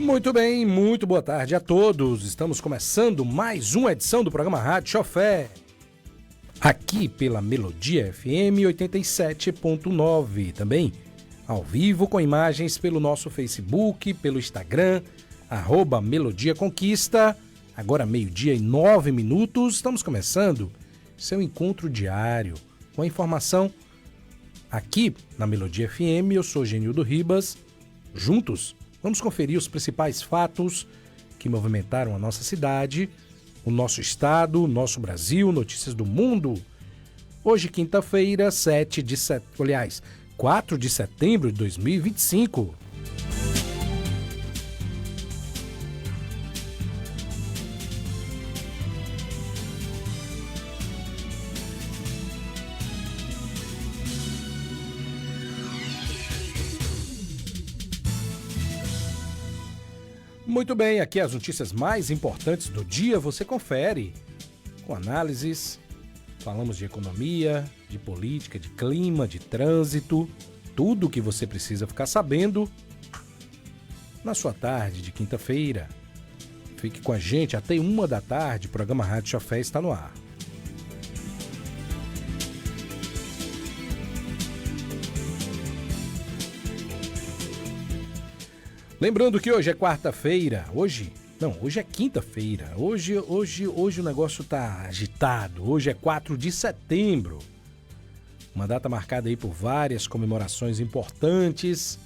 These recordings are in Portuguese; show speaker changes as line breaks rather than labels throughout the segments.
Muito bem, muito boa tarde a todos. Estamos começando mais uma edição do programa Rádio Chofé, aqui pela Melodia FM 87.9, também ao vivo com imagens pelo nosso Facebook, pelo Instagram, @Melodia Conquista. Agora 12:09, estamos começando seu encontro diário com a informação aqui na Melodia FM. Eu sou Genildo Ribas. Juntos vamos conferir os principais fatos que movimentaram a nossa cidade, o nosso estado, o nosso Brasil, notícias do mundo. Hoje, quinta-feira, 4 de setembro de 2025. Muito bem, aqui as notícias mais importantes do dia você confere com análises. Falamos de economia, de política, de clima, de trânsito, tudo o que você precisa ficar sabendo na sua tarde de quinta-feira. Fique com a gente até 1h, o programa Rádio Chofé está no ar. Lembrando que hoje é quarta-feira, hoje é quinta-feira, hoje o negócio tá agitado, hoje é 4 de setembro, uma data marcada aí por várias comemorações importantes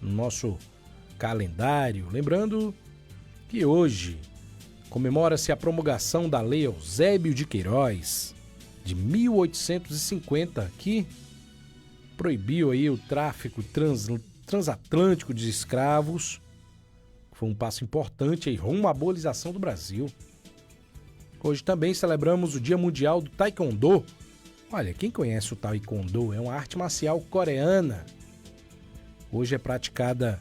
no nosso calendário. Lembrando que hoje comemora-se a promulgação da Lei Eusébio de Queiroz, de 1850, que proibiu aí o tráfico transatlântico de escravos. Foi um passo importante aí rumo à abolição do Brasil. Hoje também celebramos o Dia Mundial do Taekwondo. Olha, quem conhece o Taekwondo? É uma arte marcial coreana. Hoje é praticada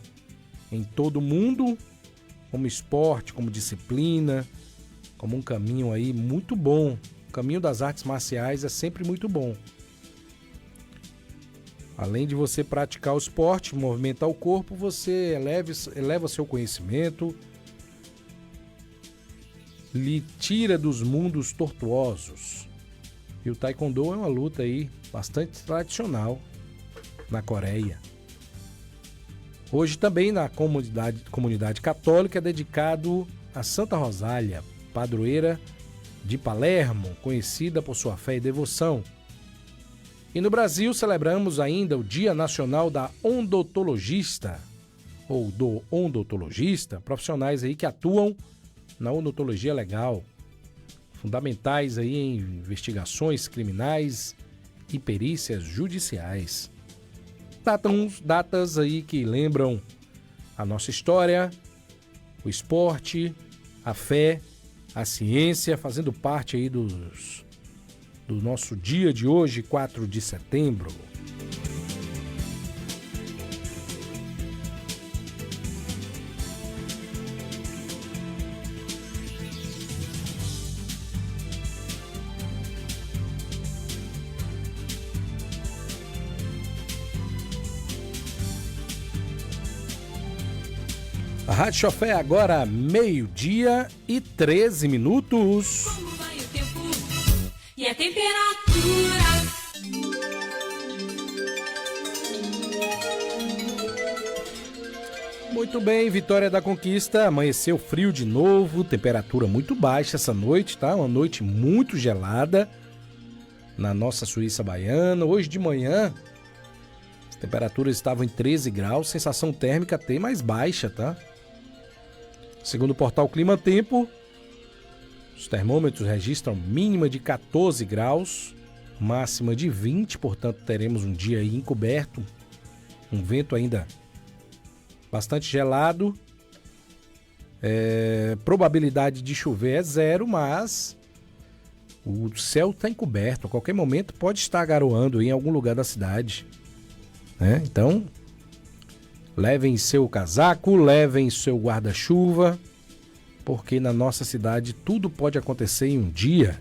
em todo o mundo como esporte, como disciplina, como um caminho aí muito bom. O caminho das artes marciais é sempre muito bom. Além de você praticar o esporte, movimentar o corpo, você eleva seu conhecimento, lhe tira dos mundos tortuosos. E o Taekwondo é uma luta aí bastante tradicional na Coreia. Hoje também na comunidade católica é dedicado a Santa Rosália, padroeira de Palermo, conhecida por sua fé e devoção. E no Brasil celebramos ainda o Dia Nacional da Odontologista, ou do odontologista, profissionais aí que atuam na odontologia legal, fundamentais aí em investigações criminais e perícias judiciais. Datas aí que lembram a nossa história, o esporte, a fé, a ciência, fazendo parte aí do nosso dia de hoje, 4 de setembro. A Rádio Chofé agora 12:13.
Como vai o tempo e a temperatura?
Muito bem, Vitória da Conquista, amanheceu frio de novo, temperatura muito baixa essa noite, tá? Uma noite muito gelada na nossa Suíça Baiana. Hoje de manhã, as temperaturas estavam em 13 graus, sensação térmica até mais baixa, tá? Segundo o portal Clima Tempo, os termômetros registram mínima de 14 graus, máxima de 20, portanto teremos um dia aí encoberto, um vento ainda bastante gelado, probabilidade de chover é 0, mas o céu está encoberto, a qualquer momento pode estar garoando em algum lugar da cidade, né? Então, levem seu casaco, levem seu guarda-chuva, porque na nossa cidade tudo pode acontecer em um dia.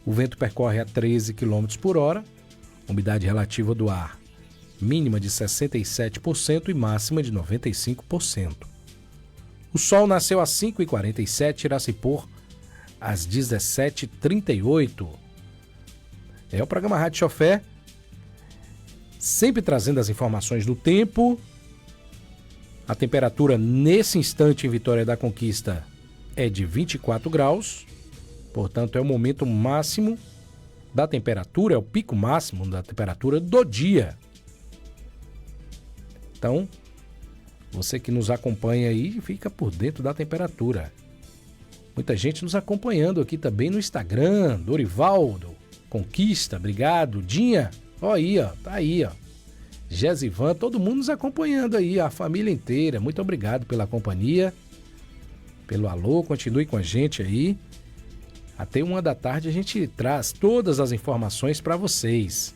O vento percorre a 13 km por hora, umidade relativa do ar mínima de 67% e máxima de 95%. O sol nasceu às 5h47, irá se pôr às 17h38. É o programa Rádio Chofé, sempre trazendo as informações do tempo. A temperatura nesse instante em Vitória da Conquista é de 24 graus, portanto é o momento máximo da temperatura, é o pico máximo da temperatura do dia. Então, você que nos acompanha aí, fica por dentro da temperatura. Muita gente nos acompanhando aqui também no Instagram, Dorivaldo, Conquista, obrigado, Dinha, ó aí, ó, tá aí, ó. Gesivan, todo mundo nos acompanhando aí, a família inteira, muito obrigado pela companhia, pelo alô, continue com a gente aí. Até 1h da tarde a gente traz todas as informações para vocês.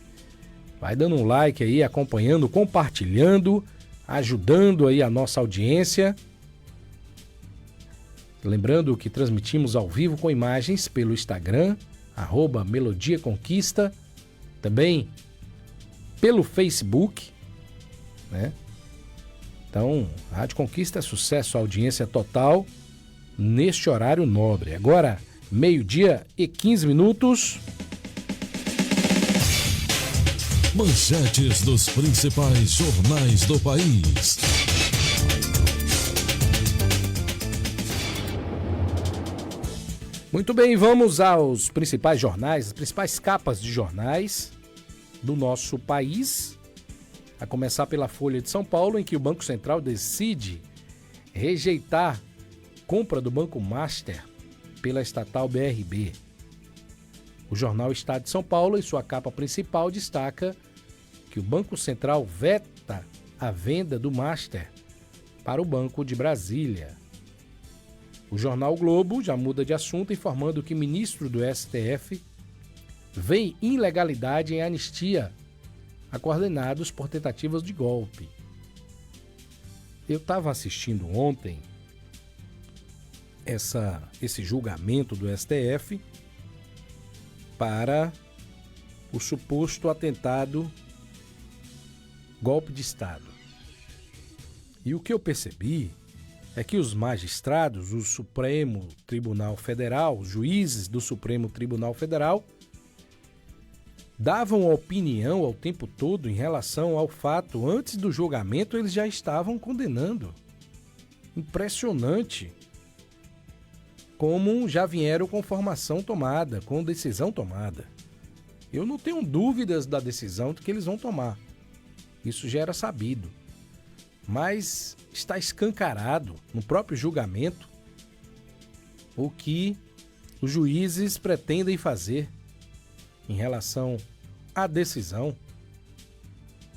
Vai dando um like aí, acompanhando, compartilhando, ajudando aí a nossa audiência. Lembrando que transmitimos ao vivo com imagens pelo Instagram, @melodiaconquista, também pelo Facebook, né? Então, Rádio Conquista é sucesso, audiência total neste horário nobre. Agora, 12h15.
Manchetes dos principais jornais do país.
Muito bem, vamos aos principais jornais, as principais capas de jornais do nosso país. A começar pela Folha de São Paulo, em que o Banco Central decide rejeitar compra do Banco Master pela estatal BRB. O jornal Estado de São Paulo, em sua capa principal, destaca que o Banco Central veta a venda do Master para o Banco de Brasília. O jornal Globo já muda de assunto, informando que o ministro do STF vê ilegalidade em anistia a coordenados por tentativas de golpe. Eu estava assistindo ontem esse julgamento do STF para o suposto atentado golpe de Estado. E o que eu percebi é que os magistrados, o Supremo Tribunal Federal, os juízes do Supremo Tribunal Federal, davam opinião ao tempo todo em relação ao fato. Antes do julgamento, eles já estavam condenando. Impressionante como já vieram com formação tomada, com decisão tomada. Eu não tenho dúvidas da decisão que eles vão tomar. Isso já era sabido. Mas está escancarado no próprio julgamento o que os juízes pretendem fazer em relação à decisão.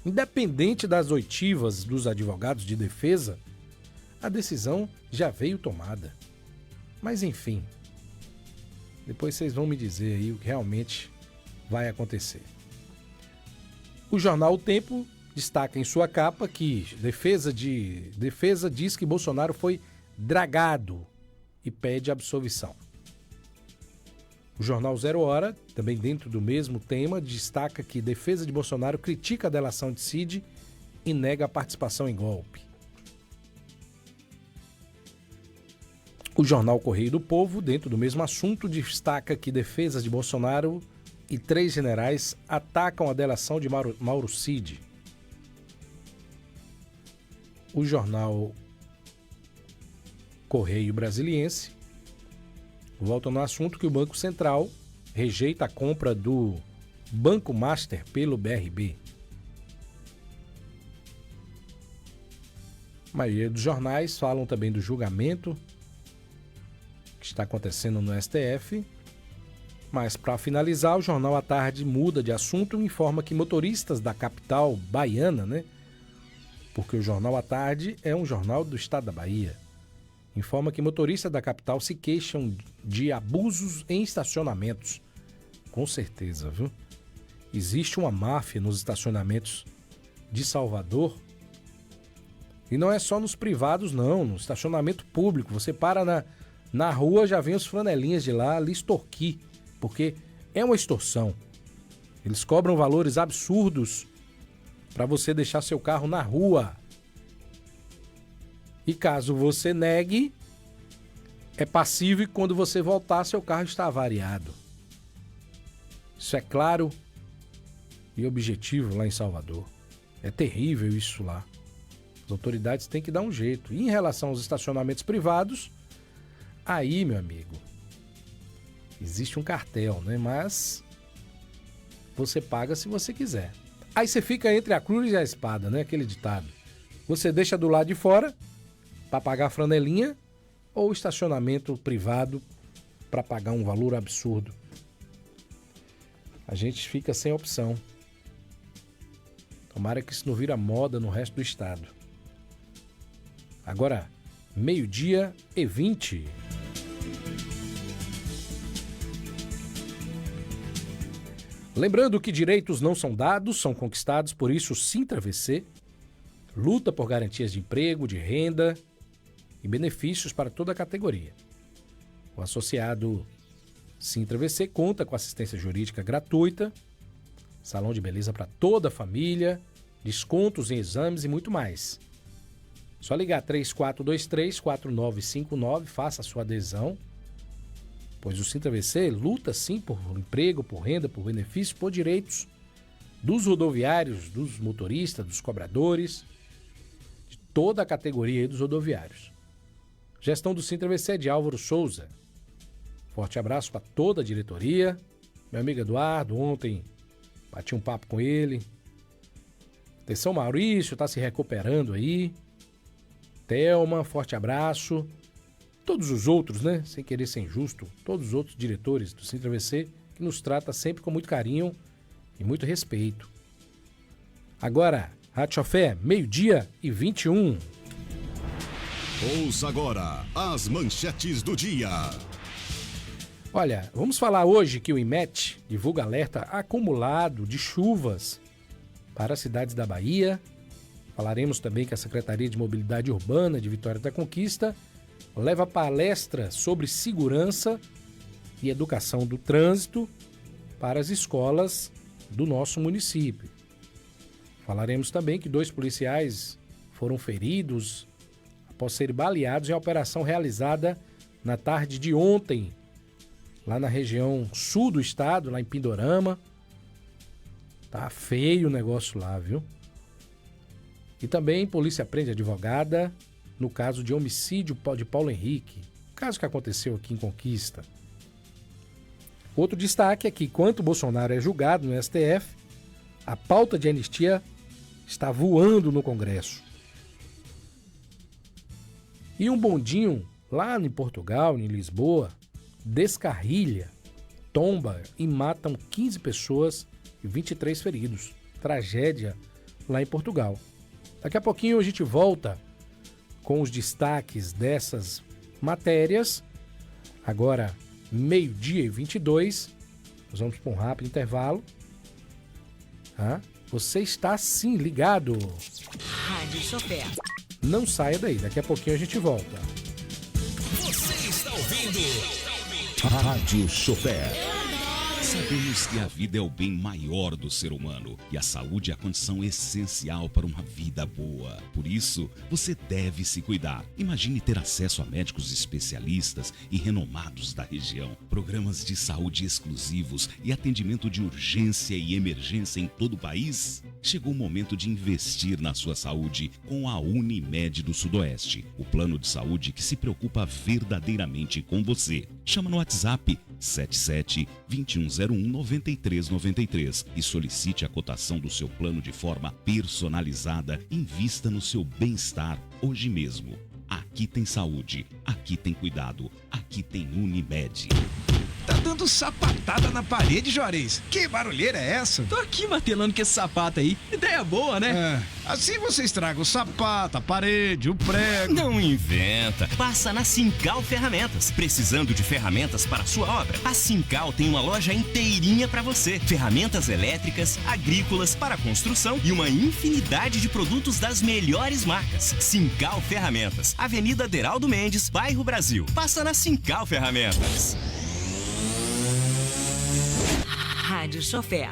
Independente das oitivas dos advogados de defesa, a decisão já veio tomada. Mas enfim, depois vocês vão me dizer aí o que realmente vai acontecer. O jornal O Tempo destaca em sua capa que defesa diz que Bolsonaro foi dragado e pede absolvição. O jornal 0 Hora, também dentro do mesmo tema, destaca que defesa de Bolsonaro critica a delação de Cid e nega a participação em golpe. O jornal Correio do Povo, dentro do mesmo assunto, destaca que defesas de Bolsonaro e 3 generais atacam a delação de Mauro Cid. O jornal Correio Brasiliense volta no assunto que o Banco Central rejeita a compra do Banco Master pelo BRB. A maioria dos jornais falam também do julgamento que está acontecendo no STF. Mas, para finalizar, o Jornal à Tarde muda de assunto e informa que motoristas da capital baiana, né? Porque o Jornal à Tarde é um jornal do estado da Bahia. Informa que motoristas da capital se queixam de abusos em estacionamentos. Com certeza, viu? Existe uma máfia nos estacionamentos de Salvador. E não é só nos privados, não. No estacionamento público. Você para na rua, já vem os flanelinhas de lá lhe extorquir. Porque é uma extorsão. Eles cobram valores absurdos para você deixar seu carro na rua. E caso você negue, é passível e quando você voltar, seu carro está avariado. Isso é claro e objetivo lá em Salvador. É terrível isso lá. As autoridades têm que dar um jeito. E em relação aos estacionamentos privados, aí, meu amigo, existe um cartel, né? Mas você paga se você quiser. Aí você fica entre a cruz e a espada, né? Aquele ditado. Você deixa do lado de fora para pagar a franelinha ou estacionamento privado para pagar um valor absurdo. A gente fica sem opção. Tomara que isso não vira moda no resto do estado. Agora, 12h20. Lembrando que direitos não são dados, são conquistados, por isso o Sintra-VC luta por garantias de emprego, de renda e benefícios para toda a categoria. O associado Sintra-VC conta com assistência jurídica gratuita, salão de beleza para toda a família, descontos em exames e muito mais. Só ligar 3423-4959, faça a sua adesão, pois o Sintra-VC luta sim por emprego, por renda, por benefícios, por direitos dos rodoviários, dos motoristas, dos cobradores, de toda a categoria dos rodoviários. Gestão do Sintra-VC de Álvaro Souza. Forte abraço para toda a diretoria. Meu amigo Eduardo, ontem bati um papo com ele. Atenção, Maurício, está se recuperando aí. Thelma, forte abraço. Todos os outros, né? Sem querer ser injusto, todos os outros diretores do Sintra-VC que nos trata sempre com muito carinho e muito respeito. Agora, Rádio Chofé, 12h21.
Ouça agora as manchetes do dia.
Olha, vamos falar hoje que o IMET divulga alerta acumulado de chuvas para as cidades da Bahia. Falaremos também que a Secretaria de Mobilidade Urbana de Vitória da Conquista leva palestra sobre segurança e educação do trânsito para as escolas do nosso município. Falaremos também que 2 policiais foram feridos após serem baleados em operação realizada na tarde de ontem, lá na região sul do estado, lá em Pindorama. Tá feio o negócio lá, viu? E também polícia prende advogada no caso de homicídio de Paulo Henrique, caso que aconteceu aqui em Conquista. Outro destaque é que, enquanto Bolsonaro é julgado no STF, a pauta de anistia está voando no Congresso. E um bondinho lá em Portugal, em Lisboa, descarrilha, tomba e matam 15 pessoas e 23 feridos. Tragédia lá em Portugal. Daqui a pouquinho a gente volta com os destaques dessas matérias. Agora, 12h22. Nós vamos para um rápido intervalo. Você está sim ligado.
Rádio Chofé.
Não saia daí, daqui a pouquinho a gente volta.
Você está ouvindo
Rádio Chofé.
Sabemos que a vida é o bem maior do ser humano e a saúde é a condição essencial para uma vida boa. Por isso, você deve se cuidar. Imagine ter acesso a médicos especialistas e renomados da região, programas de saúde exclusivos e atendimento de urgência e emergência em todo o país. Chegou o momento de investir na sua saúde com a Unimed do Sudoeste, o plano de saúde que se preocupa verdadeiramente com você. Chama no WhatsApp 77-2101-9393 e solicite a cotação do seu plano de forma personalizada. Invista no seu bem-estar hoje mesmo. Aqui tem saúde, aqui tem cuidado, aqui tem Unimed.
Tá dando sapatada na parede, Juarez. Que barulheira é essa?
Tô aqui martelando com esse sapato aí. Ideia boa, né?
Assim você estraga o sapato, a parede, o prego.
Não inventa. Passa na Sincal Ferramentas. Precisando de ferramentas para a sua obra? A Sincal tem uma loja inteirinha para você. Ferramentas elétricas, agrícolas, para construção e uma infinidade de produtos das melhores marcas. Sincal Ferramentas. Avenida Deraldo Mendes, Bairro Brasil. Passa na Sincal Ferramentas.
Rádio Chofé.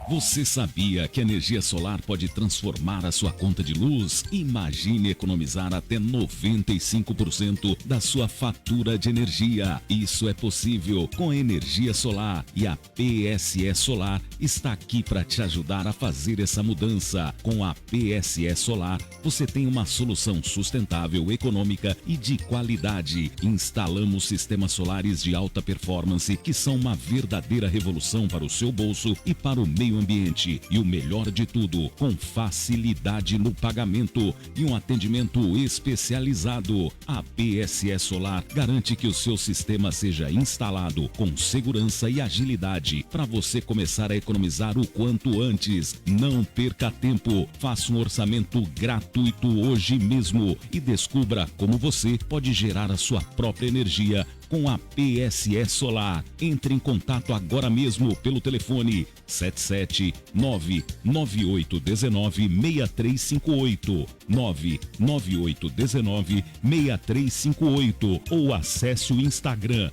Você sabia que a energia solar pode transformar a sua conta de luz? Imagine economizar até 95% da sua fatura de energia. Isso é possível com a energia solar e a PSE Solar está aqui para te ajudar a fazer essa mudança. Com a PSE Solar, você tem uma solução sustentável, econômica e de qualidade. Instalamos sistemas solares de alta performance que são uma verdadeira revolução para o seu bolso e para o meio ambiente. E o melhor de tudo, com facilidade no pagamento e um atendimento especializado. A PSE Solar garante que o seu sistema seja instalado com segurança e agilidade para você começar a economizar o quanto antes. Não perca tempo, faça um orçamento gratuito hoje mesmo e descubra como você pode gerar a sua própria energia com a PSE Solar. Entre em contato agora mesmo pelo telefone 77998196358, 998196358 ou acesse o Instagram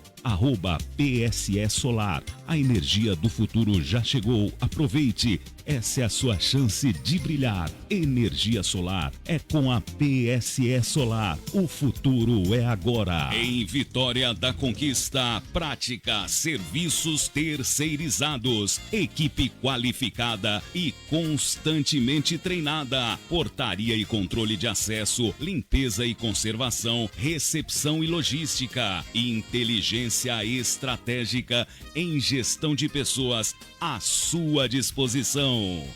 @PSE Solar. A energia do futuro já chegou. Aproveite. Essa é a sua chance de brilhar. Energia solar é com a PSE Solar. O futuro é agora. Em Vitória da Conquista, Prática Serviços Terceirizados. Equipe qualificada e constantemente treinada. Portaria e controle de acesso, limpeza e conservação, recepção e logística, inteligência estratégica em gestão de pessoas à sua disposição.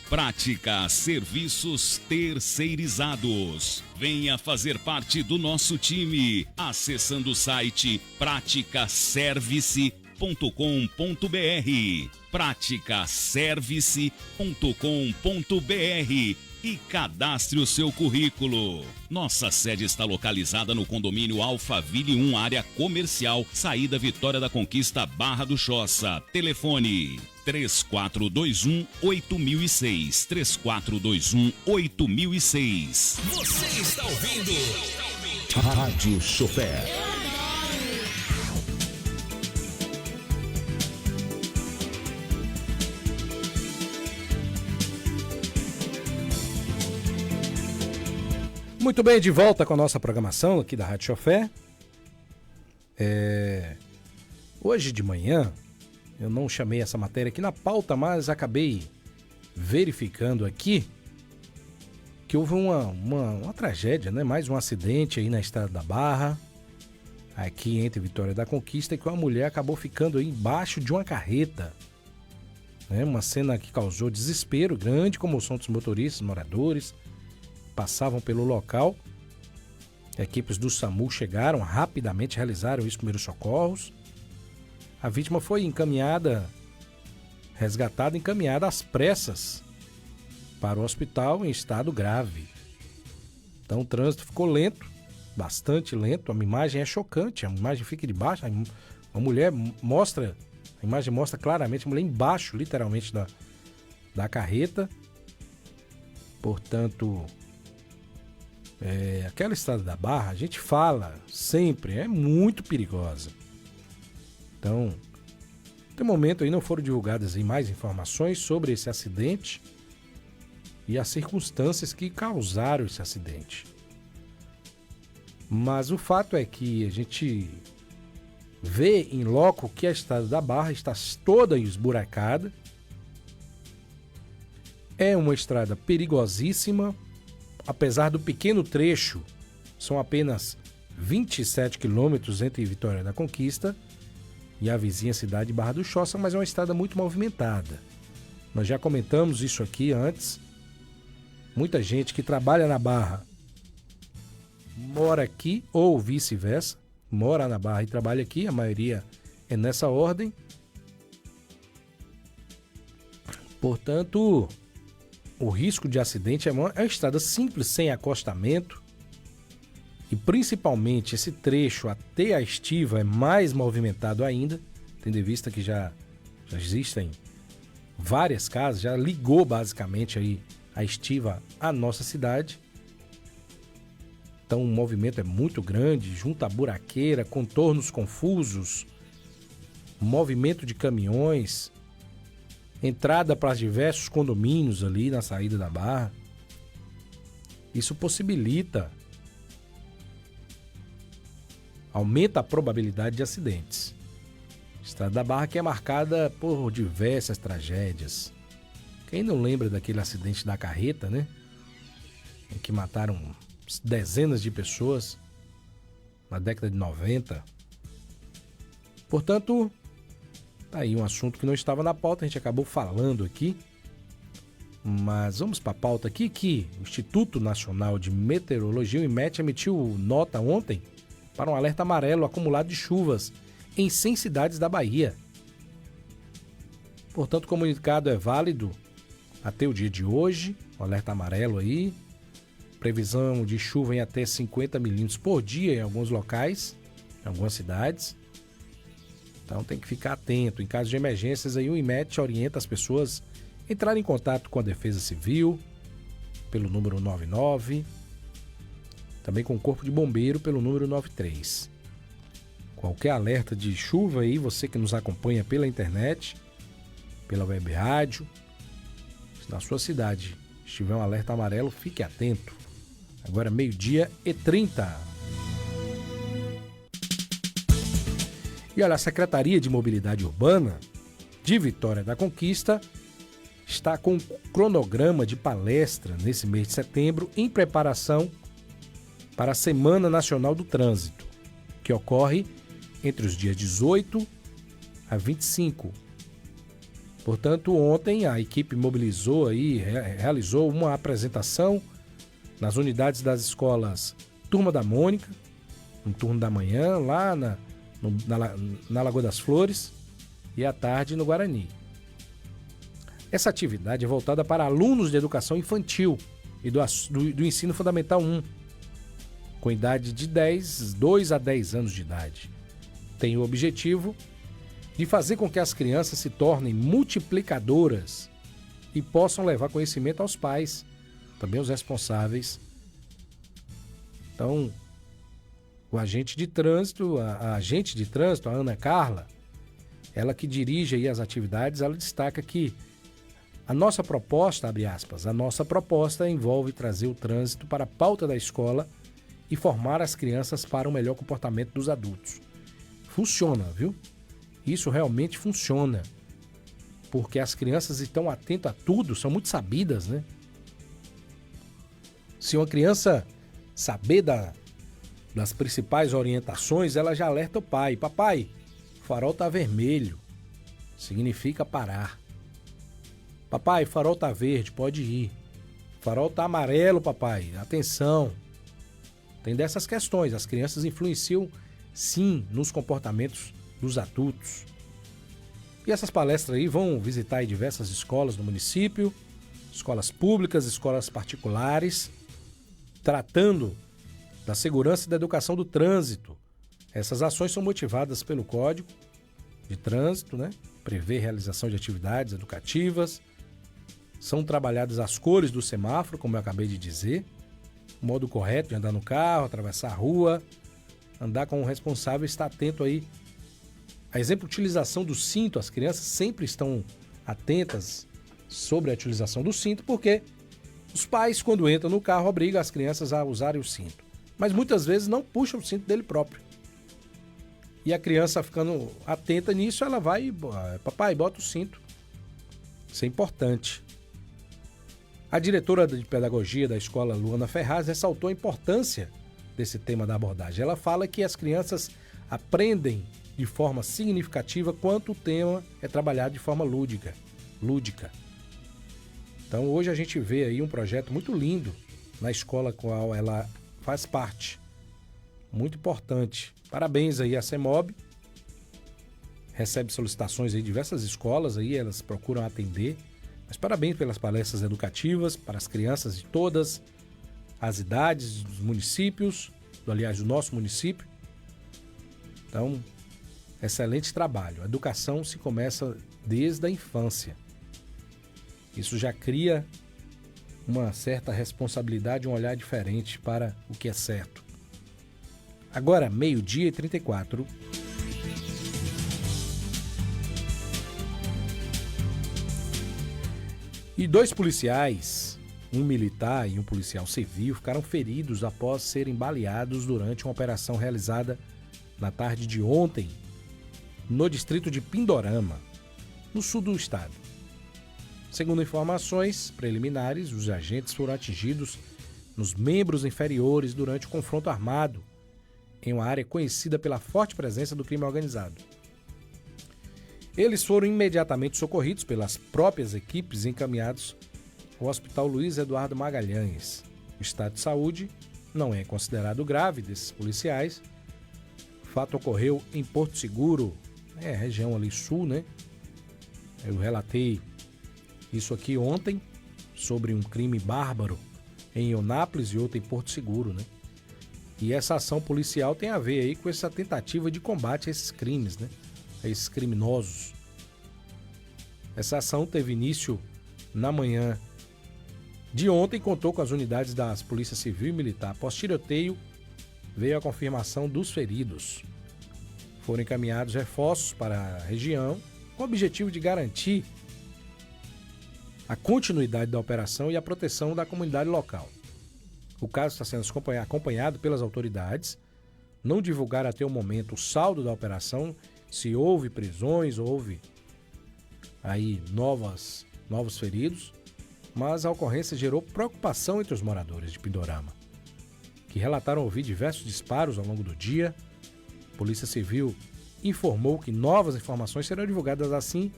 Prática Serviços Terceirizados. Venha fazer parte do nosso time acessando o site praticaservice.com.br, praticaservice.com.br e cadastre o seu currículo. Nossa sede está localizada no condomínio Alphaville 1, área comercial, saída Vitória da Conquista, Barra do Choça. Telefone 3421-8006, 3421-8006.
Você está ouvindo
Rádio Chofer.
Muito bem, de volta com a nossa programação aqui da Rádio Chofer. Hoje de manhã, eu não chamei essa matéria aqui na pauta, mas acabei verificando aqui que houve uma tragédia, né? Mais um acidente aí na Estrada da Barra, aqui entre Vitória da Conquista, e que uma mulher acabou ficando aí embaixo de uma carreta. Uma cena que causou desespero, grande comoção dos motoristas, moradores, passavam pelo local. Equipes do SAMU chegaram rapidamente, realizaram os primeiros socorros. A vítima foi encaminhada às pressas para o hospital em estado grave. Então o trânsito ficou lento, bastante lento. A imagem é chocante, a imagem fica de baixo. A imagem mostra claramente a mulher embaixo, literalmente, da carreta. Portanto, aquela Estrada da Barra, a gente fala sempre, é muito perigosa. Então, até o momento aí não foram divulgadas aí mais informações sobre esse acidente e as circunstâncias que causaram esse acidente. Mas o fato é que a gente vê em loco que a Estrada da Barra está toda esburacada. É uma estrada perigosíssima. Apesar do pequeno trecho, são apenas 27 quilômetros entre Vitória da Conquista e a vizinha cidade de Barra do Choça, mas é uma estrada muito movimentada. Nós já comentamos isso aqui antes. Muita gente que trabalha na Barra mora aqui ou vice-versa, mora na Barra e trabalha aqui, a maioria é nessa ordem. Portanto, o risco de acidente é uma estrada simples, sem acostamento, e principalmente esse trecho até a estiva é mais movimentado ainda, tendo em vista que já existem várias casas, já ligou basicamente aí a estiva à nossa cidade. Então o movimento é muito grande, junto à buraqueira, contornos confusos, movimento de caminhões. entrada para diversos condomínios ali na saída da Barra. Isso possibilita, aumenta a probabilidade de acidentes. A Estrada da Barra que é marcada por diversas tragédias. Quem não lembra daquele acidente da carreta, né? Em que mataram dezenas de pessoas na década de 90. Portanto, tá aí um assunto que não estava na pauta, a gente acabou falando aqui. Mas vamos para a pauta aqui, que o Instituto Nacional de Meteorologia, o IMET, emitiu nota ontem para um alerta amarelo acumulado de chuvas em 100 cidades da Bahia. Portanto, o comunicado é válido até o dia de hoje, o alerta amarelo aí, previsão de chuva em até 50 milímetros por dia em alguns locais, em algumas cidades. Então tem que ficar atento. Em caso de emergências, aí o IMET orienta as pessoas a entrar em contato com a Defesa Civil, pelo número 99, também com o Corpo de Bombeiro, pelo número 93. Qualquer alerta de chuva aí, você que nos acompanha pela internet, pela web rádio, se na sua cidade estiver um alerta amarelo, fique atento. Agora 12h30. E olha, a Secretaria de Mobilidade Urbana de Vitória da Conquista está com um cronograma de palestra nesse mês de setembro em preparação para a Semana Nacional do Trânsito, que ocorre entre os dias 18 a 25. Portanto, ontem a equipe mobilizou aí, realizou uma apresentação nas unidades das escolas Turma da Mônica, no turno da manhã, lá na Lagoa das Flores, e à tarde no Guarani. Essa atividade é voltada para alunos de educação infantil e do ensino fundamental 1, com idade de 2 a 10 anos de idade. Tem o objetivo de fazer com que as crianças se tornem multiplicadoras e possam levar conhecimento aos pais, também os responsáveis. Então, o agente de trânsito, a agente de trânsito, a Ana Carla, ela que dirige aí as atividades, ela destaca que a nossa proposta, abre aspas, a nossa proposta envolve trazer o trânsito para a pauta da escola e formar as crianças para o melhor comportamento dos adultos. Funciona, viu? Isso realmente funciona, porque as crianças estão atentas a tudo, são muito sabidas, né? Se uma criança saber das principais orientações, ela já alerta o pai. Papai, o farol está vermelho, significa parar. Papai, o farol está verde, pode ir. O farol está amarelo, papai, atenção. Tem dessas questões, as crianças influenciam sim nos comportamentos dos adultos. E essas palestras aí vão visitar aí diversas escolas do município, escolas públicas, escolas particulares, tratando da segurança e da educação do trânsito. Essas ações são motivadas pelo Código de Trânsito, né? Prevê realização de atividades educativas, são trabalhadas as cores do semáforo, como eu acabei de dizer, o modo correto de andar no carro, atravessar a rua, andar com o responsável, estar atento aí. A exemplo, utilização do cinto, as crianças sempre estão atentas sobre a utilização do cinto, porque os pais, quando entram no carro, obrigam as crianças a usarem o cinto. Mas muitas vezes não puxam o cinto dele próprio. E a criança ficando atenta nisso, ela vai, papai, bota o cinto. Isso é importante. A diretora de pedagogia da escola, Luana Ferraz, ressaltou a importância desse tema da abordagem. Ela fala que as crianças aprendem de forma significativa quanto o tema é trabalhado de forma lúdica. Então hoje a gente vê aí um projeto muito lindo na escola qual ela faz parte. Muito importante. Parabéns aí à CEMOB. Recebe solicitações aí de diversas escolas aí, elas procuram atender. Mas parabéns pelas palestras educativas para as crianças de todas as idades dos municípios, aliás, do nosso município. Então, excelente trabalho. A educação se começa desde a infância. Isso já cria uma certa responsabilidade, um olhar diferente para o que é certo. Agora, 12h34. E 2 policiais, um militar e um policial civil, ficaram feridos após serem baleados durante uma operação realizada na tarde de ontem no distrito de Pindorama, no sul do estado. Segundo informações preliminares, os agentes foram atingidos nos membros inferiores durante o confronto armado em uma área conhecida pela forte presença do crime organizado. Eles foram imediatamente socorridos pelas próprias equipes e encaminhados ao Hospital Luiz Eduardo Magalhães. O estado de saúde não é considerado grave desses policiais. O fato ocorreu em Porto Seguro, região ali sul, né? Eu relatei isso aqui ontem, sobre um crime bárbaro em Eunápolis e outro em Porto Seguro, né? E essa ação policial tem a ver aí com essa tentativa de combate a esses crimes, né? A esses criminosos. Essa ação teve início na manhã de ontem e contou com as unidades das Polícia Civil e Militar. Após tiroteio, veio a confirmação dos feridos. Foram encaminhados reforços para a região com o objetivo de garantir a continuidade da operação e a proteção da comunidade local. O caso está sendo acompanhado pelas autoridades. Não divulgaram até o momento o saldo da operação, se houve prisões, houve aí novos feridos, mas a ocorrência gerou preocupação entre os moradores de Pindorama, que relataram ouvir diversos disparos ao longo do dia. A Polícia Civil informou que novas informações serão divulgadas assim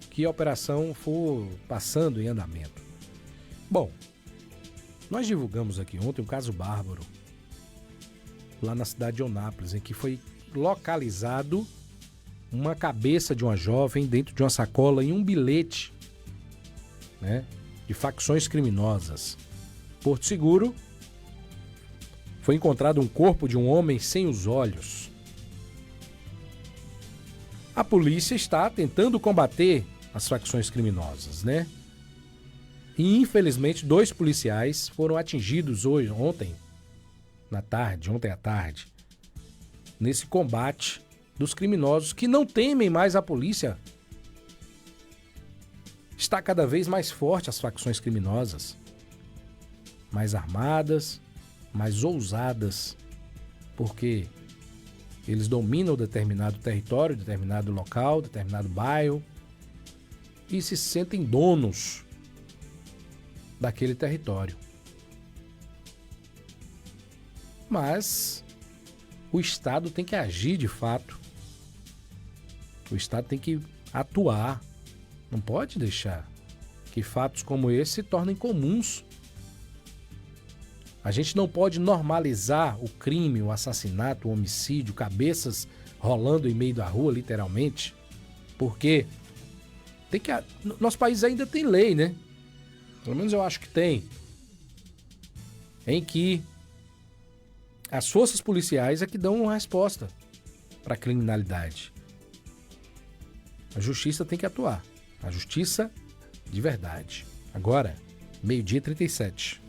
que a operação for passando em andamento. Bom, nós divulgamos aqui ontem um caso bárbaro lá na cidade de Eunápolis, em que foi localizado uma cabeça de uma jovem dentro de uma sacola e um bilhete, né, de facções criminosas. Porto Seguro, foi encontrado um corpo de um homem sem os olhos. A polícia está tentando combater as facções criminosas, né? E infelizmente 2 policiais foram atingidos ontem à tarde, nesse combate dos criminosos que não temem mais a polícia. Está cada vez mais forte as facções criminosas, mais armadas, mais ousadas, porque eles dominam determinado território, determinado local, determinado bairro e se sentem donos daquele território. Mas o Estado tem que agir de fato. O Estado tem que atuar. Não pode deixar que fatos como esse se tornem comuns. A gente não pode normalizar o crime, o assassinato, o homicídio, cabeças rolando em meio da rua, literalmente. Porque nosso país ainda tem lei, né? Pelo menos eu acho que tem. Em que as forças policiais é que dão uma resposta para a criminalidade. A justiça tem que atuar. A justiça de verdade. Agora, 12h37.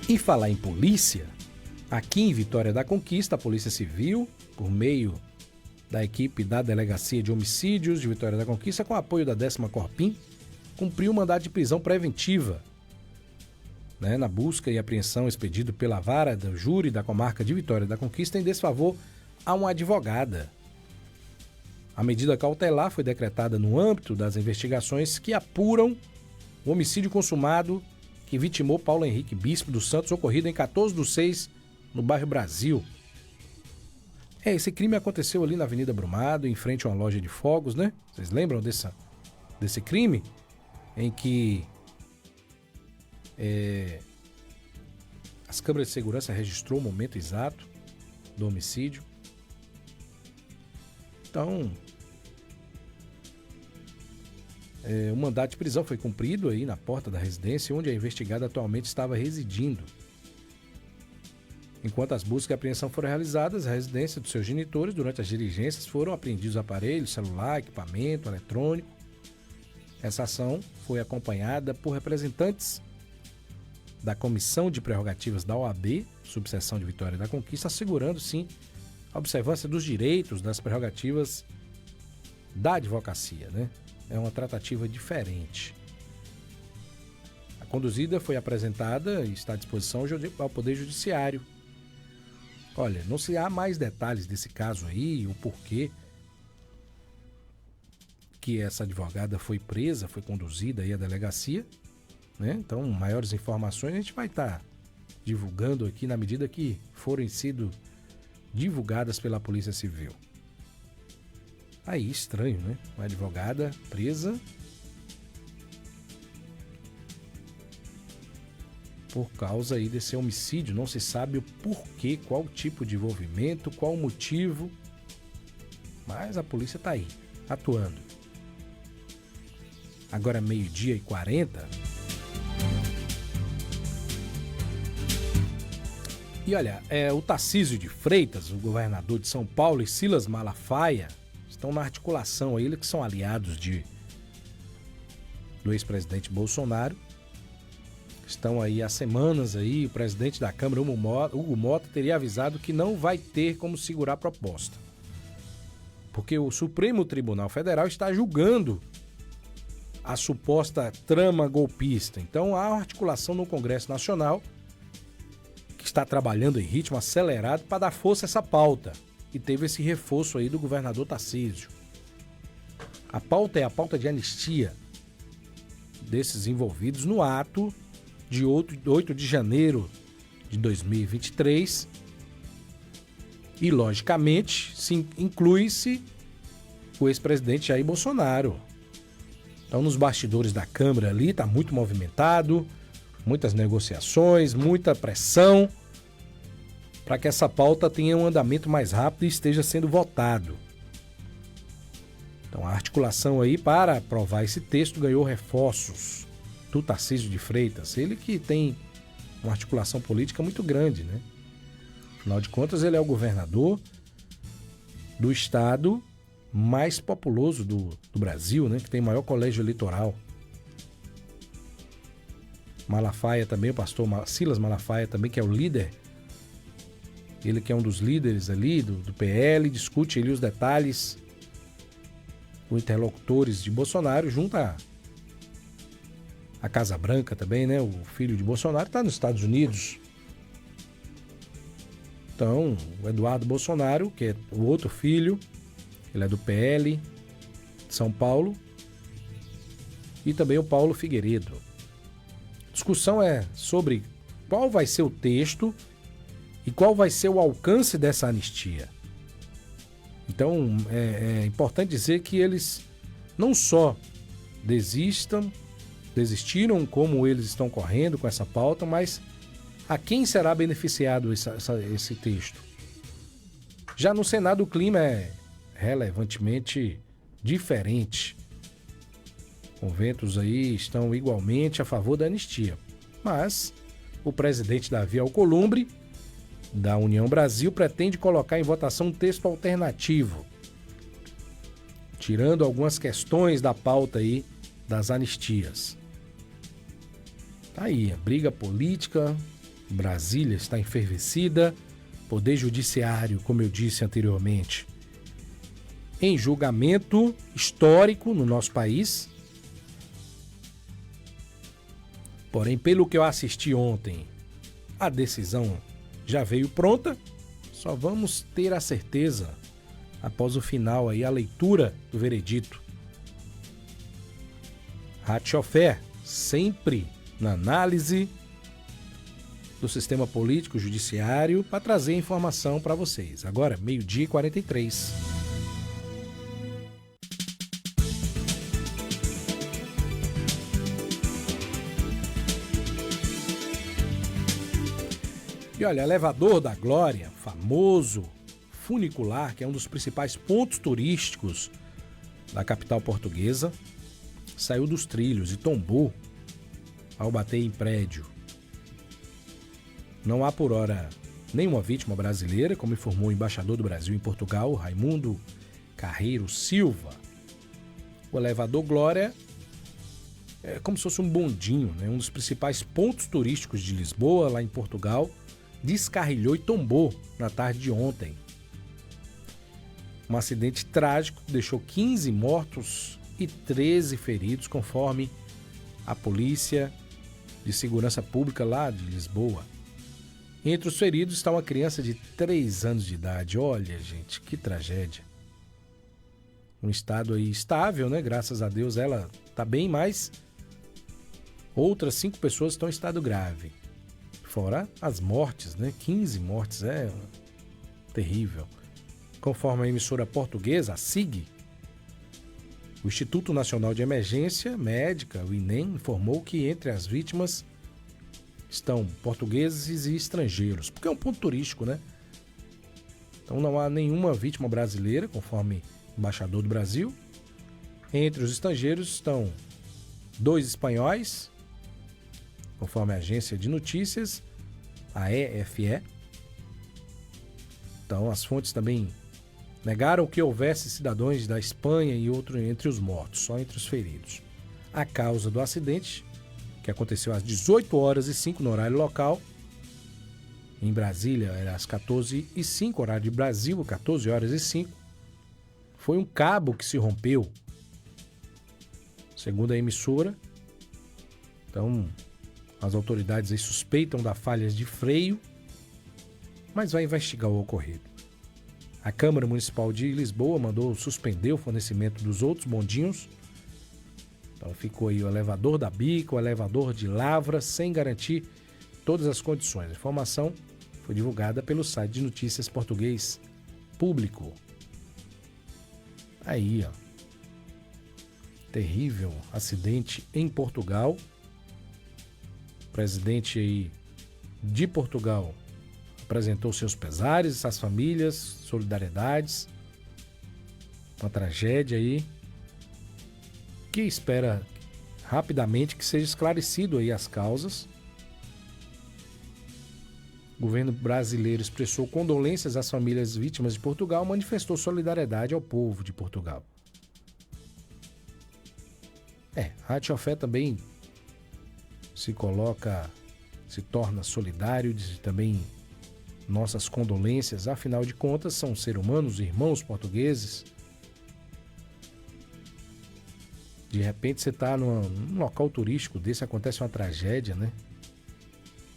E falar em polícia, aqui em Vitória da Conquista, a Polícia Civil, por meio da equipe da Delegacia de Homicídios de Vitória da Conquista, com apoio da 10ª Corpim, cumpriu um mandado de prisão preventiva, né, na busca e apreensão expedido pela vara do júri da comarca de Vitória da Conquista em desfavor a uma advogada. A medida cautelar foi decretada no âmbito das investigações que apuram o homicídio consumado que vitimou Paulo Henrique Bispo dos Santos, ocorrido em 14/6, no bairro Brasil. Esse crime aconteceu ali na Avenida Brumado, em frente a uma loja de fogos, né? Vocês lembram desse crime? Em que as câmeras de segurança registrou o momento exato do homicídio. Então, o mandado de prisão foi cumprido aí na porta da residência, onde a investigada atualmente estava residindo. Enquanto as buscas e apreensão foram realizadas, a residência dos seus genitores, durante as diligências, foram apreendidos aparelhos, celular, equipamento eletrônico. Essa ação foi acompanhada por representantes da Comissão de Prerrogativas da OAB, subseção de Vitória da Conquista, assegurando, sim, a observância dos direitos, das prerrogativas da advocacia, né? É uma tratativa diferente. A conduzida foi apresentada e está à disposição ao Poder Judiciário. Olha, não se há mais detalhes desse caso aí, o porquê que essa advogada foi presa, foi conduzida aí à delegacia, né? Então, maiores informações a gente vai estar divulgando aqui na medida que forem sido divulgadas pela Polícia Civil. Aí, estranho, né? Uma advogada presa por causa aí desse homicídio. Não se sabe o porquê, qual tipo de envolvimento, qual o motivo. Mas a polícia tá aí, atuando. Agora 12h40. E olha, o Tarcísio de Freitas, o governador de São Paulo, e Silas Malafaia estão na articulação aí, eles que são aliados do ex-presidente Bolsonaro. Estão aí há semanas aí, o presidente da Câmara, Hugo Mota, teria avisado que não vai ter como segurar a proposta. Porque o Supremo Tribunal Federal está julgando a suposta trama golpista. Então há uma articulação no Congresso Nacional que está trabalhando em ritmo acelerado para dar força a essa pauta. E teve esse reforço aí do governador Tarcísio. A pauta é a pauta de anistia desses envolvidos no ato de 8 de janeiro de 2023. E, logicamente, inclui-se o ex-presidente Jair Bolsonaro. Então, nos bastidores da Câmara ali, está muito movimentado, muitas negociações, muita pressão para que essa pauta tenha um andamento mais rápido e esteja sendo votado. Então, a articulação aí para aprovar esse texto ganhou reforços do Tarcísio de Freitas. Ele que tem uma articulação política muito grande, né? Afinal de contas, ele é o governador do estado mais populoso do Brasil, né? Que tem maior colégio eleitoral. Malafaia também, o pastor Silas Malafaia também, que é o líder. Ele que é um dos líderes ali do PL, discute ali os detalhes com interlocutores de Bolsonaro, junto à Casa Branca também, né? O filho de Bolsonaro está nos Estados Unidos. Então, o Eduardo Bolsonaro, que é o outro filho, ele é do PL de São Paulo, e também o Paulo Figueiredo. A discussão é sobre qual vai ser o texto e qual vai ser o alcance dessa anistia. Então, é importante dizer que eles não só desistiram como eles estão correndo com essa pauta, mas a quem será beneficiado esse texto? Já no Senado o clima é relevantemente diferente. Conventos aí estão igualmente a favor da anistia. Mas o presidente Davi Alcolumbre, da União Brasil, pretende colocar em votação um texto alternativo, tirando algumas questões da pauta aí das anistias. Tá aí, a briga política, Brasília está enfervescida, Poder Judiciário, como eu disse anteriormente, em julgamento histórico no nosso país. Porém, pelo que eu assisti ontem, a decisão já veio pronta, só vamos ter a certeza após o final aí, a leitura do veredito. Rádio Chofé, sempre na análise do sistema político judiciário para trazer informação para vocês. Agora, 12h43. E olha, Elevador da Glória, famoso funicular, que é um dos principais pontos turísticos da capital portuguesa, saiu dos trilhos e tombou ao bater em prédio. Não há por hora nenhuma vítima brasileira, como informou o embaixador do Brasil em Portugal, Raimundo Carreiro Silva. O Elevador Glória é como se fosse um bondinho, né? Um dos principais pontos turísticos de Lisboa, lá em Portugal, descarrilhou e tombou na tarde de ontem. Um acidente trágico deixou 15 mortos e 13 feridos, conforme a Polícia de Segurança Pública lá de Lisboa. Entre os feridos está uma criança de 3 anos de idade. Olha, gente, que tragédia. Um estado aí estável, né? Graças a Deus ela está bem, mas outras 5 pessoas estão em estado grave. Fora as mortes, né? 15 mortes, é terrível. Conforme a emissora portuguesa, a SIG, o Instituto Nacional de Emergência Médica, o INEM, informou que entre as vítimas estão portugueses e estrangeiros, porque é um ponto turístico, né? Então não há nenhuma vítima brasileira, conforme o embaixador do Brasil. Entre os estrangeiros estão 2 espanhóis, conforme a agência de notícias, a EFE. Então as fontes também negaram que houvesse cidadãos da Espanha e outro entre os mortos, só entre os feridos. A causa do acidente, que aconteceu às 18h05 no horário local, em Brasília era às 14h05, horário de Brasil, 14h05, foi um cabo que se rompeu, segundo a emissora. Então, as autoridades aí suspeitam da falhas de freio, mas vai investigar o ocorrido. A Câmara Municipal de Lisboa mandou suspender o fornecimento dos outros bondinhos. Então ficou aí o elevador da Bica, o elevador de Lavra, sem garantir todas as condições. A informação foi divulgada pelo site de notícias português Público. Aí, ó. Terrível acidente em Portugal. O presidente aí de Portugal apresentou seus pesares, às famílias, solidariedades. Uma tragédia aí, que espera rapidamente que seja esclarecido aí as causas. O governo brasileiro expressou condolências às famílias vítimas de Portugal, manifestou solidariedade ao povo de Portugal. A Rádio Chofé também se torna solidário, diz também nossas condolências, afinal de contas são seres humanos, irmãos portugueses. De repente você está num local turístico desse, acontece uma tragédia, né?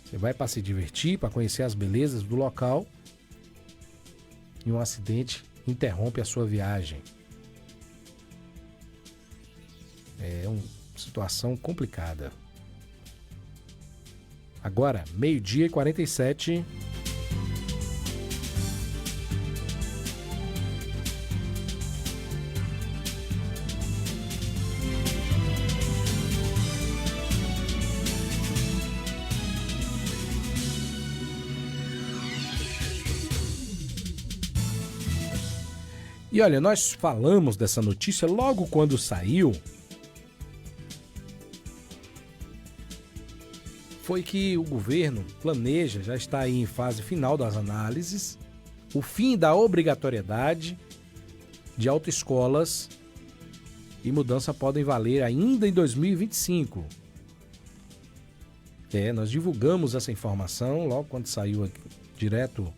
Você vai para se divertir, para conhecer as belezas do local, e um acidente interrompe a sua viagem. É uma situação complicada. Agora, 12h47. E olha, nós falamos dessa notícia logo quando saiu. Foi que o governo planeja, já está aí em fase final das análises, o fim da obrigatoriedade de autoescolas, e mudança podem valer ainda em 2025. Nós divulgamos essa informação logo quando saiu aqui, direto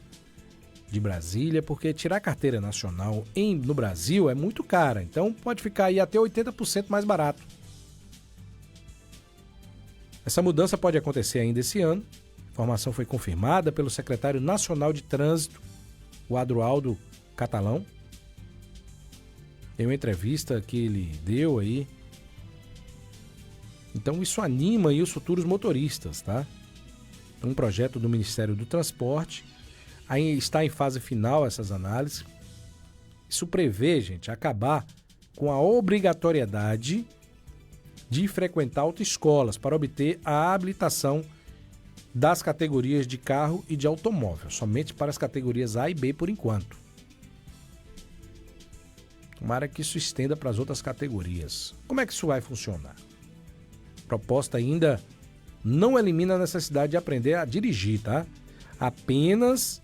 de Brasília, porque tirar carteira nacional no Brasil é muito cara, então pode ficar aí até 80% mais barato. Essa mudança pode acontecer ainda esse ano. A informação foi confirmada pelo secretário nacional de trânsito, o Adroaldo Catalão, em uma entrevista que ele deu aí. Então isso anima aí os futuros motoristas, tá? Um projeto do Ministério do Transporte, aí está em fase final essas análises. Isso prevê, gente, acabar com a obrigatoriedade de frequentar autoescolas para obter a habilitação das categorias de carro e de automóvel, somente para as categorias A e B por enquanto. Tomara que isso estenda para as outras categorias. Como é que isso vai funcionar? A proposta ainda não elimina a necessidade de aprender a dirigir, tá? Apenas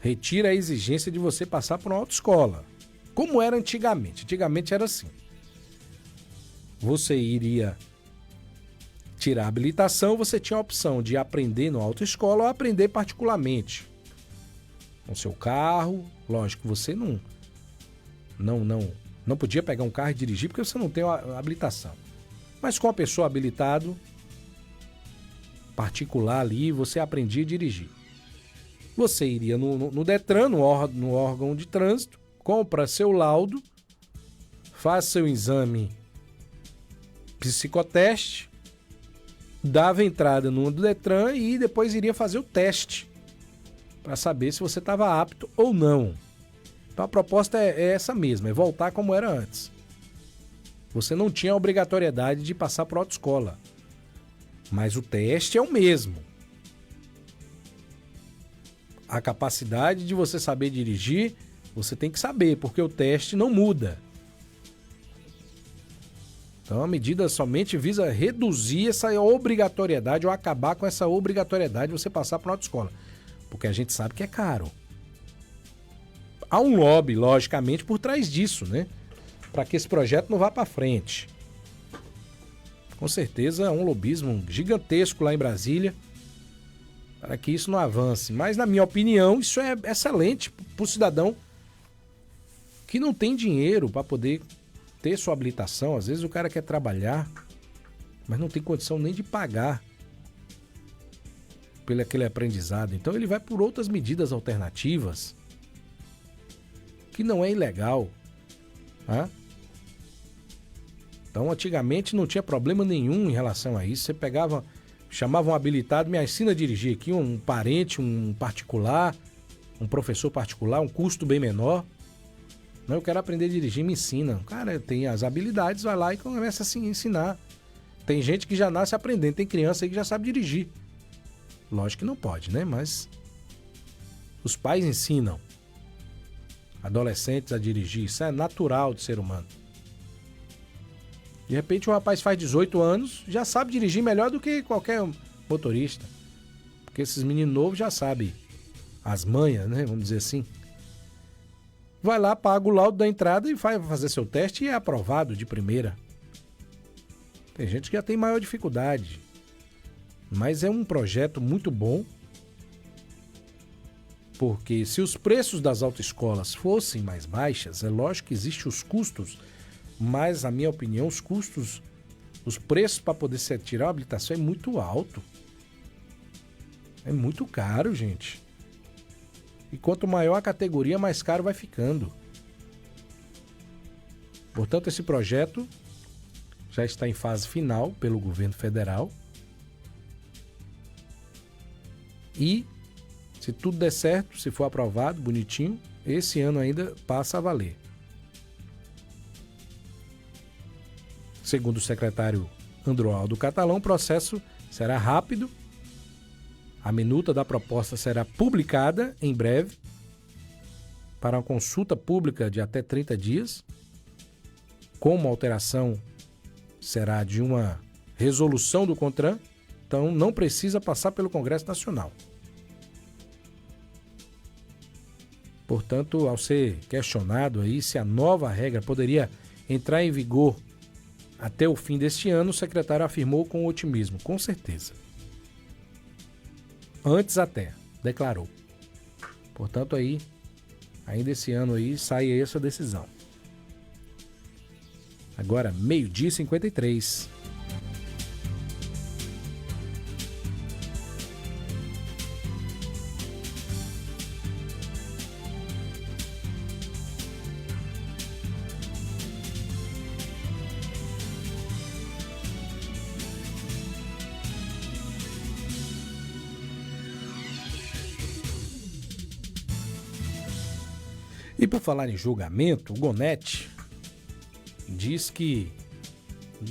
retira a exigência de você passar por uma autoescola, como era antigamente. Antigamente era assim. você iria tirar a habilitação, você tinha a opção de aprender na autoescola ou aprender particularmente. Com seu carro, lógico, você não podia pegar um carro e dirigir porque você não tem a habilitação. Mas com a pessoa habilitado, particular ali, você aprendia a dirigir. Você iria no Detran, no órgão de trânsito, compra seu laudo, faz seu exame psicoteste, dava entrada no Detran e depois iria fazer o teste para saber se você estava apto ou não. Então a proposta é essa mesma, é voltar como era antes. Você não tinha a obrigatoriedade de passar por autoescola, mas o teste é o mesmo. A capacidade de você saber dirigir, você tem que saber, porque o teste não muda. Então a medida somente visa reduzir essa obrigatoriedade ou acabar com essa obrigatoriedade de você passar por autoescola. Porque a gente sabe que é caro. Há um lobby, logicamente, por trás disso, né? Para que esse projeto não vá para frente. Com certeza é um lobismo gigantesco lá em Brasília para que isso não avance. Mas, na minha opinião, isso é excelente para o cidadão que não tem dinheiro para poder ter sua habilitação. Às vezes o cara quer trabalhar, mas não tem condição nem de pagar pelo aquele aprendizado. Então ele vai por outras medidas alternativas, que não é ilegal. Tá? Então antigamente não tinha problema nenhum em relação a isso. Você pegava, chamava um habilitado, me ensina a dirigir aqui, um parente, um particular, um professor particular, um custo bem menor. Não, eu quero aprender a dirigir, me ensina. Cara, tem as habilidades, vai lá e começa a se ensinar. Tem gente que já nasce aprendendo, tem criança aí que já sabe dirigir. Lógico que não pode, né? Mas os pais ensinam adolescentes a dirigir. Isso é natural do ser humano. De repente o rapaz faz 18 anos, já sabe dirigir melhor do que qualquer motorista. Porque esses meninos novos já sabem as manhas, né? Vamos dizer assim. Vai lá, paga o laudo da entrada e vai fazer seu teste e é aprovado de primeira. Tem gente que já tem maior dificuldade. Mas é um projeto muito bom, porque se os preços das autoescolas fossem mais baixas, é lógico que existem os custos, mas, na minha opinião, os preços para poder se tirar a habilitação é muito alto. É muito caro, gente. E quanto maior a categoria, mais caro vai ficando. Portanto, esse projeto já está em fase final pelo governo federal. E, se tudo der certo, se for aprovado, bonitinho, esse ano ainda passa a valer. Segundo o secretário Androaldo Catalão, o processo será rápido. A minuta da proposta será publicada em breve para uma consulta pública de até 30 dias. Como a alteração será de uma resolução do CONTRAN, então não precisa passar pelo Congresso Nacional. Portanto, ao ser questionado aí se a nova regra poderia entrar em vigor até o fim deste ano, o secretário afirmou com otimismo, com certeza. Antes até, declarou. Portanto, aí, ainda esse ano aí, sai essa decisão. Agora, 12h53. E por falar em julgamento, o Gonete diz que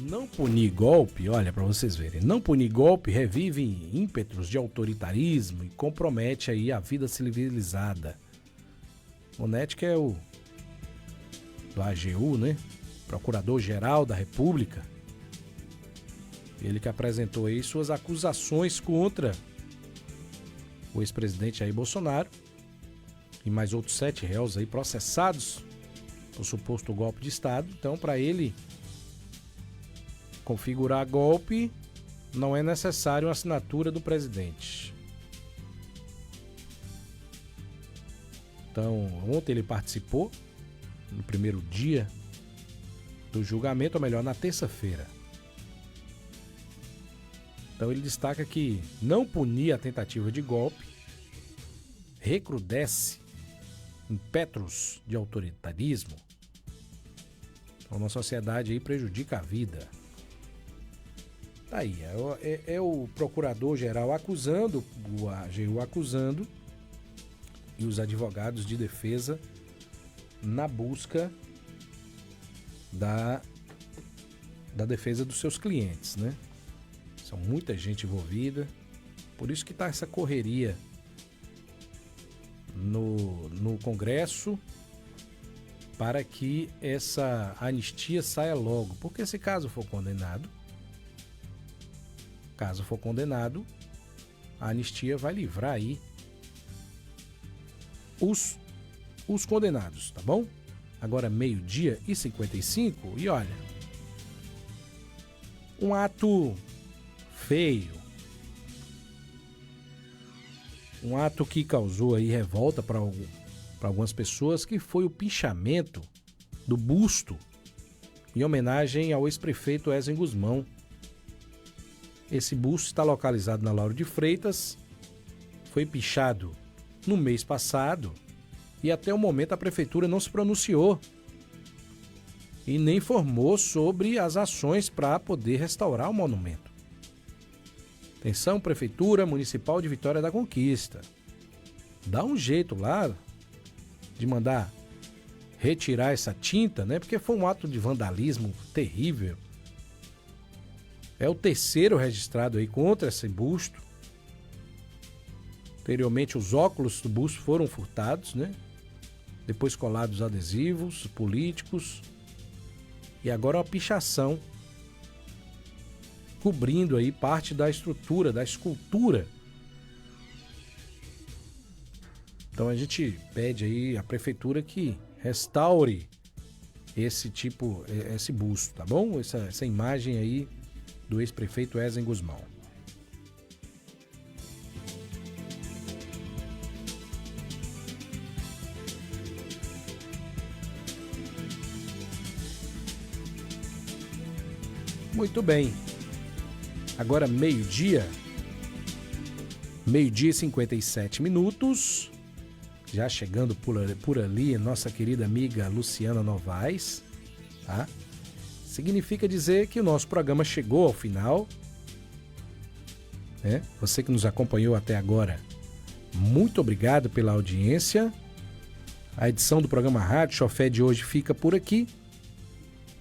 não punir golpe, olha para vocês verem, não punir golpe revive ímpetos de autoritarismo e compromete aí a vida civilizada. O Gonete que é o do AGU, né? Procurador-Geral da República. Ele que apresentou aí suas acusações contra o ex-presidente Jair Bolsonaro e mais outros 7 réus aí processados por suposto golpe de Estado. Então, para ele, configurar golpe, não é necessário a assinatura do presidente. Então, ontem ele participou, no primeiro dia do julgamento, ou melhor, na terça-feira. Então ele destaca que não punir a tentativa de golpe recrudesce impétuos de autoritarismo. Então, uma sociedade aí prejudica a vida. Tá aí, é o procurador-geral acusando, o AGU acusando, e os advogados de defesa na busca da defesa dos seus clientes, né? São muita gente envolvida, por isso que tá essa correria no Congresso para que essa anistia saia logo, porque se caso for condenado, a anistia vai livrar aí os condenados, tá bom? Agora 12h55 e olha, um ato feio, um ato que causou aí revolta para algumas pessoas, que foi o pinchamento do busto em homenagem ao ex-prefeito Ezen Guzmão. Esse busto está localizado na Lauro de Freitas, foi pichado no mês passado e até o momento a prefeitura não se pronunciou e nem informou sobre as ações para poder restaurar o monumento. Atenção, Prefeitura Municipal de Vitória da Conquista. Dá um jeito lá de mandar retirar essa tinta, né? Porque foi um ato de vandalismo terrível. É o terceiro registrado aí contra esse busto. Anteriormente, os óculos do busto foram furtados, né? Depois colados adesivos políticos. E agora uma pichação cobrindo aí parte da estrutura, da escultura. Então a gente pede aí à prefeitura que restaure esse busto, tá bom? Essa imagem aí do ex-prefeito Ezen Guzmão. Muito bem. Agora meio-dia e 57 minutos. Já chegando por ali, nossa querida amiga Luciana Novaes, tá? Significa dizer que o nosso programa chegou ao final, né? Você que nos acompanhou até agora, muito obrigado pela audiência. A edição do programa Rádio Chofé de hoje fica por aqui.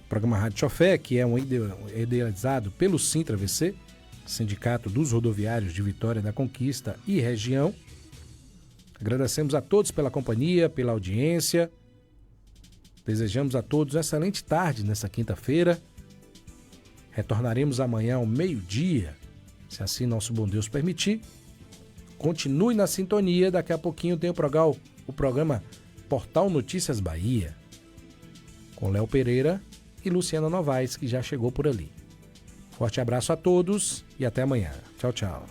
O programa Rádio Chofé, que é idealizado pelo Sintra-VC, Sindicato dos Rodoviários de Vitória da Conquista e Região. Agradecemos a todos pela companhia, pela audiência. Desejamos a todos uma excelente tarde nessa quinta-feira. Retornaremos amanhã ao meio-dia, se assim nosso bom Deus permitir. Continue na sintonia, daqui a pouquinho tem o programa Portal Notícias Bahia, com Léo Pereira e Luciana Novaes, que já chegou por ali. Forte abraço a todos e até amanhã. Tchau, tchau.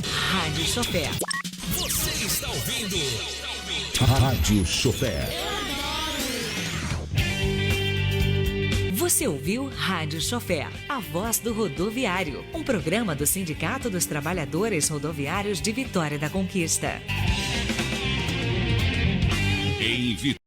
Rádio Chofé.
Você está ouvindo
Rádio Chofé.
Você ouviu Rádio Chofé, a voz do rodoviário, um programa do Sindicato dos Trabalhadores Rodoviários de Vitória da Conquista.
Em Vitória.